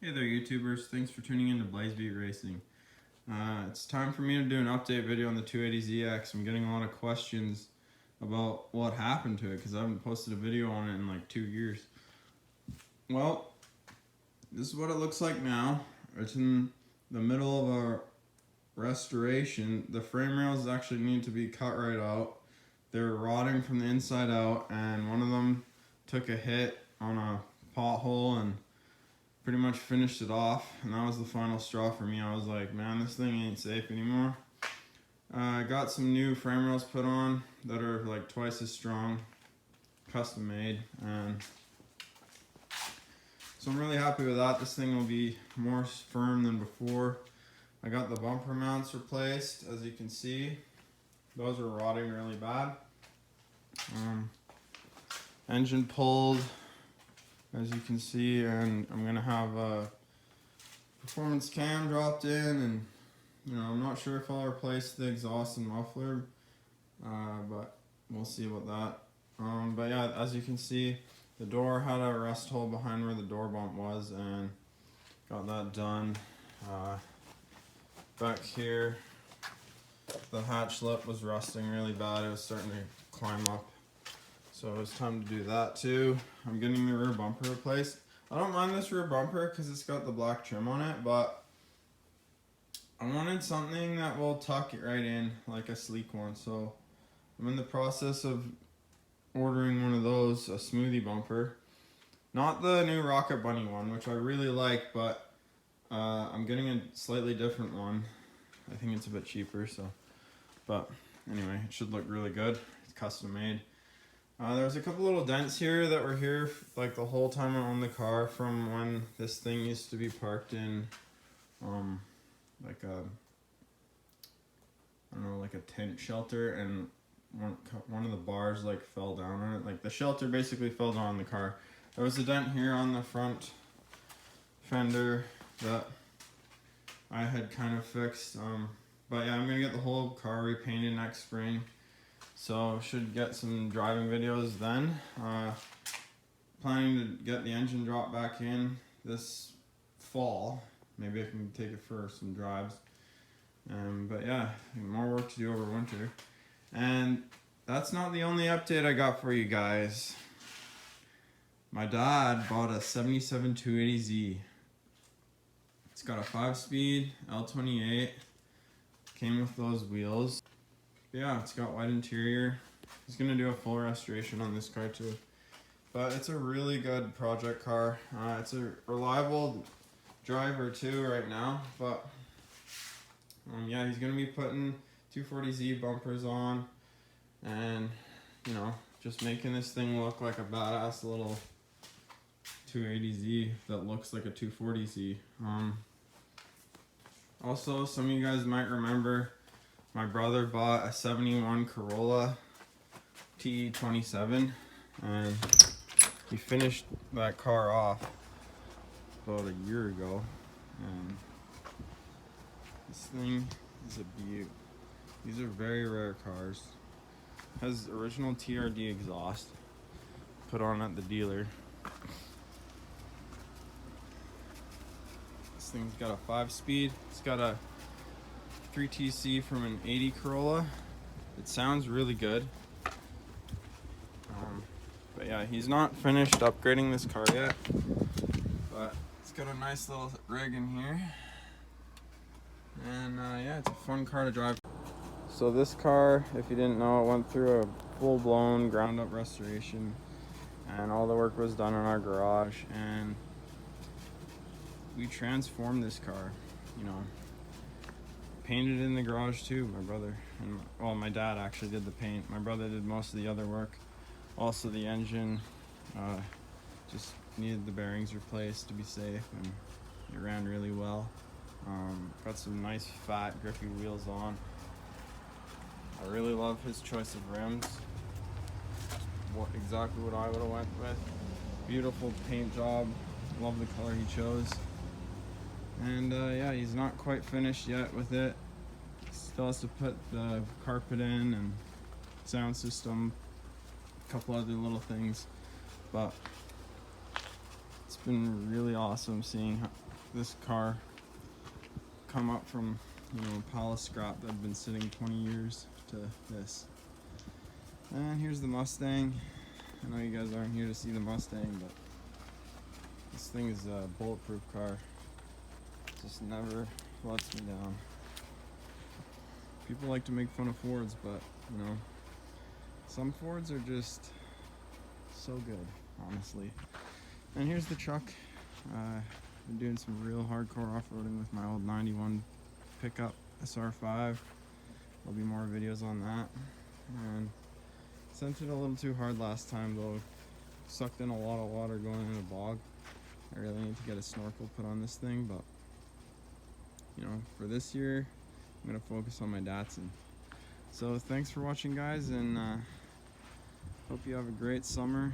Hey there YouTubers, thanks for tuning in to Blazebeat Racing. It's time for me to do an update video on the 280ZX. I'm getting a lot of questions about what happened to it because I haven't posted a video on it in like 2 years. Well, this is what it looks like now. It's in the middle of a restoration. The frame rails actually need to be cut right out. They're rotting from the inside out, and one of them took a hit on a pothole and pretty much finished it off, and that was the final straw for me. I was like, man, this thing ain't safe anymore. I got some new frame rails put on that are like twice as strong, custom made, and so I'm really happy with that. This thing will be more firm than before. I got the bumper mounts replaced, as you can see. Those are rotting really bad. Engine pulled, as you can see, and I'm gonna have a performance cam dropped in, and I'm not sure if I'll replace the exhaust and muffler, but we'll see about that. But yeah, as you can see, the door had a rust hole behind where the door bump was, and got that done. Back here, the hatch lip was rusting really bad. It was starting to climb up. So it was time to do that too. I'm getting the rear bumper replaced. I don't mind this rear bumper because it's got the black trim on it, but I wanted something that will tuck it right in like a sleek one. So I'm in the process of ordering one of those, a smoothie bumper. Not the new Rocket Bunny one, which I really like, but I'm getting a slightly different one. I think it's a bit cheaper, so. But anyway, it should look really good. It's custom made. There's a couple little dents here that were here like the whole time I owned the car, from when this thing used to be parked in like a, I don't know, like a tent shelter, and one of the bars like fell down on it. Like the shelter basically fell down on the car. There was a dent here on the front fender that I had kind of fixed. But yeah, I'm gonna get the whole car repainted next spring. So should get some driving videos then. Planning to get the engine dropped back in this fall. Maybe I can take it for some drives. But yeah, more work to do over winter. And that's not the only update I got for you guys. My dad bought a 77 280Z. It's got a 5-speed L28. Came with those wheels. Yeah, it's got white interior. He's gonna do a full restoration on this car too. But it's a really good project car. It's a reliable driver too right now. But yeah, he's gonna be putting 240Z bumpers on, and just making this thing look like a badass little 280Z that looks like a 240Z. Also, some of you guys might remember my brother bought a 71 Corolla TE27, and he finished that car off about a year ago, and this thing is a beaut. These are very rare cars. Has original TRD exhaust put on at the dealer. This thing's got a 5-speed. It's got a 3TC from an 80 Corolla. It sounds really good. But yeah, he's not finished upgrading this car yet. But it's got a nice little rig in here. And yeah, it's a fun car to drive. So this car, if you didn't know, it went through a full-blown ground-up restoration. And all the work was done in our garage. And we transformed this car, painted in the garage too. My brother and my dad actually did the paint. My brother did most of the other work. Also, the engine just needed the bearings replaced to be safe, and it ran really well. Got some nice fat grippy wheels on. I really love his choice of rims. Exactly what I would have went with. Beautiful paint job. Love the color he chose. And yeah, he's not quite finished yet with it. Still has to put the carpet in and sound system, a couple other little things, but it's been really awesome seeing this car come up from, you know, a pile of scrap that had been sitting 20 years to this. And here's the Mustang. I know you guys aren't here to see the Mustang, but this thing is a bulletproof car. It just never lets me down. People like to make fun of Fords, but you know, some Fords are just so good, honestly. And here's the truck. Been doing some real hardcore off-roading with my old 91 pickup SR5. There'll be more videos on that. And sent it a little too hard last time though. Sucked in a lot of water going in a bog. I really need to get a snorkel put on this thing, but you know, for this year I'm gonna focus on my Datsun. So thanks for watching, guys, and hope you have a great summer.